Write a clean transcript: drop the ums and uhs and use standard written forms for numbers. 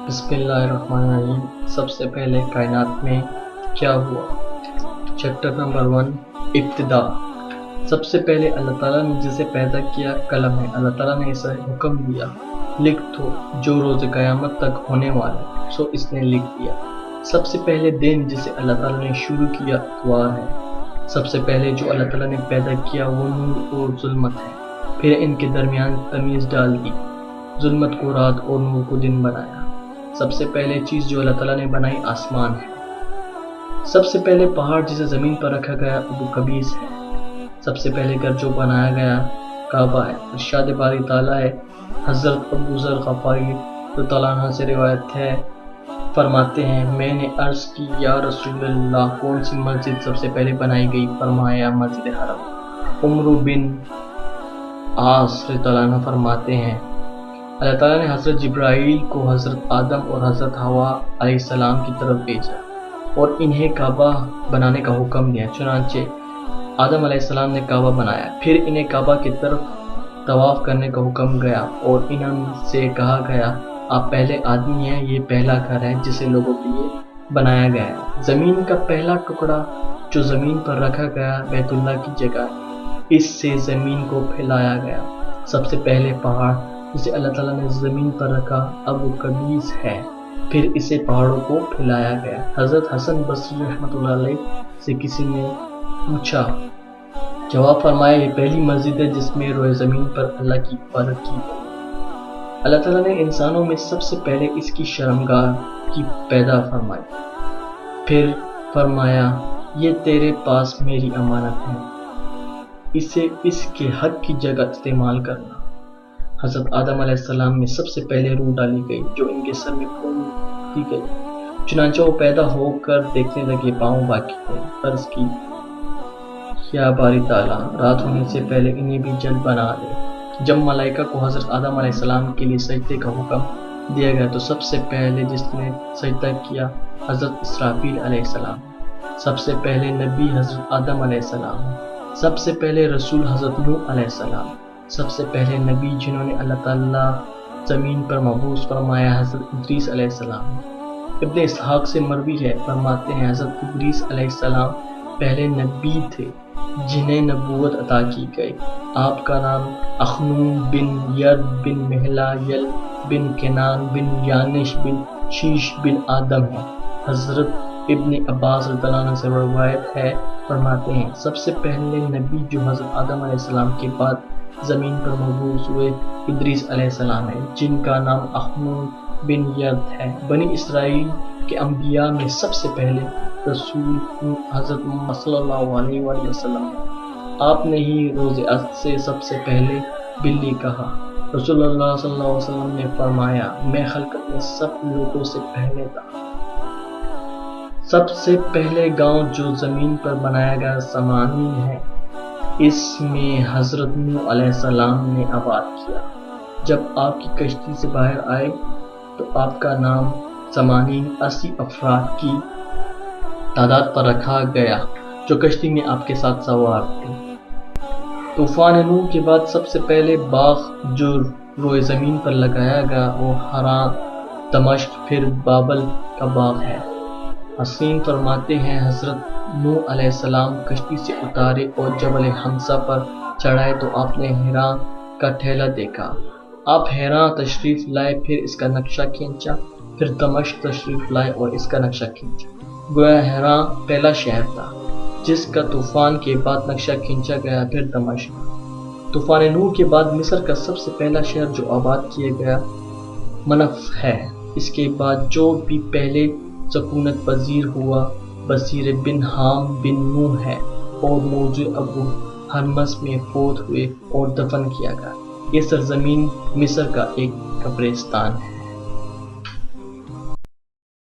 بسم اللہ الرحمن الرحیم۔ سب سے پہلے کائنات میں کیا ہوا؟ چیپٹر نمبر 1 ابتدا۔ سب سے پہلے اللہ تعالیٰ نے جسے پیدا کیا قلم ہے۔ اللہ تعالیٰ نے اسے حکم دیا لکھ دو جو روز قیامت تک ہونے والا، سو اس نے لکھ دیا۔ سب سے پہلے دن جسے اللہ تعالیٰ نے شروع کیا اتوار ہے۔ سب سے پہلے جو اللہ تعالیٰ نے پیدا کیا وہ نور اور ظلمت ہے، پھر ان کے درمیان تمیز ڈال دی، ظلمت کو رات اور نور کو دن بنایا۔ سب سے پہلے چیز جو اللہ تعالیٰ نے بنائی آسمان ہے۔ سب سے پہلے پہاڑ جسے زمین پر رکھا گیا ابو قبیس ہے۔ سب سے پہلے گھر جو بنایا گیا کعبہ ہے۔ ارشاد باری تعالیٰ ہے، حضرت ابو ذر غفاری رضی اللہ عنہ سے روایت ہے، فرماتے ہیں میں نے عرض کی یا رسول اللہ کون سی مسجد سب سے پہلے بنائی گئی؟ فرمایا مسجد حرم۔ عمرو بن عاص رضی اللہ عنہ فرماتے ہیں اللہ تعالیٰ نے حضرت جبرائیل کو حضرت آدم اور حضرت حوا علیہ السلام کی طرف بھیجا اور انہیں کعبہ بنانے کا حکم دیا۔ چنانچہ آدم علیہ السلام نے کعبہ بنایا، پھر انہیں کعبہ کی طرف طواف کرنے کا حکم گیا اور انہوں سے کہا گیا آپ پہلے آدمی ہیں، یہ پہلا گھر ہے جسے لوگوں کے لیے بنایا گیا ہے۔ زمین کا پہلا ٹکڑا جو زمین پر رکھا گیا بیت اللہ کی جگہ ہے، اس سے زمین کو پھیلایا گیا۔ سب سے پہلے پہاڑ جسے اللہ تعالیٰ نے زمین پر رکھا ابو قبیس ہے، پھر اسے پہاڑوں کو پھیلایا گیا۔ حضرت حسن بصری رحمۃ اللہ علیہ سے کسی نے پوچھا، جواب فرمایا یہ پہلی مسجد ہے جس میں روئے زمین پر اللہ کی عبادت کی گئی۔ اللہ تعالیٰ نے انسانوں میں سب سے پہلے اس کی شرمگاہ کی پیدا فرمائی، پھر فرمایا یہ تیرے پاس میری امانت ہے، اسے اس کے حق کی جگہ استعمال کرنا۔ حضرت آدم علیہ السلام میں سب سے پہلے روح ڈالی گئی جو ان کے سر میں پھونک دی گئی، چنانچہ وہ پیدا ہو کر دیکھنے لگے، پاؤں باقی تھے۔ عرض کی یا باری تعالیٰ رات ہونے سے پہلے انہیں بھی جلد بنا دے۔ جب ملائکہ کو حضرت آدم علیہ السلام کے لیے سجدے کا حکم دیا گیا تو سب سے پہلے جس نے سجدہ کیا حضرت اسرافیل علیہ السلام۔ سب سے پہلے نبی حضرت آدم علیہ السلام، سب سے پہلے رسول حضرت نوح علیہ السلام، سب سے پہلے نبی جنہوں نے اللہ تعالیٰ زمین پر مبعوث فرمایا حضرت ادریس علیہ السلام۔ ابن اسحاق سے مروی ہے، فرماتے ہیں حضرت ادریس علیہ السلام پہلے نبی تھے جنہیں نبوت عطا کی گئی۔ آپ کا نام اخنوم بن ید بن مہلایل بن کنان بن یانش بن شیش بن آدم ہے۔ حضرت ابن عباس رضی اللہ عنہ سے روایت ہے، فرماتے ہیں سب سے پہلے نبی جو حضرت آدم علیہ السلام کے بعد زمین پر مبعوث ہوئے ادریس علیہ السلام ہے، جن کا نام اخنوم بن ید ہے۔ بنی اسرائیل کے انبیاء میں سب سے پہلے رسول حضرت محمد صلی اللہ علیہ وآلہ وسلم ہے۔ آپ نے ہی روز عصر سے سب سے پہلے بلی کہا۔ رسول اللہ صلی اللہ علیہ وسلم نے فرمایا میں خلقت میں سب لوگوں سے پہلے تھا۔ سب سے پہلے گاؤں جو زمین پر بنایا گیا سمانین ہے، اس میں حضرت نوح علیہ السلام نے آباد کیا۔ جب آپ کی کشتی سے باہر آئے تو آپ کا نام سمانین 80 افراد کی تعداد پر رکھا گیا جو کشتی میں آپ کے ساتھ سوار تھے۔ طوفان نوح کے بعد سب سے پہلے باغ جو روئے زمین پر لگایا گیا وہ حران، دمشق، پھر بابل کا باغ ہے۔ حسین فرماتے ہیں حضرت نوح علیہ السلام کشتی سے اتارے اور جبل حمزہ پر چڑھائے تو آپ نے حرا کا ٹھیلا دیکھا۔ آپ حرا تشریف لائے، پھر اس کا نقشہ کھینچا، پھر دمشق تشریف لائے اور اس کا نقشہ کھینچا۔ گویا حرا پہلا شہر تھا جس کا طوفان کے بعد نقشہ کھینچا گیا، پھر دمشق۔ طوفان نوح کے بعد مصر کا سب سے پہلا شہر جو آباد کیا گیا منف ہے۔ اس کے بعد جو بھی پہلے سکونت پذیر ہوا بصیر بن حام بن نوح ہے اور موضوع ابو ہرمس میں فوت ہوئے اور دفن کیا گیا۔ یہ سرزمین مصر کا ایک قبرستان ہے۔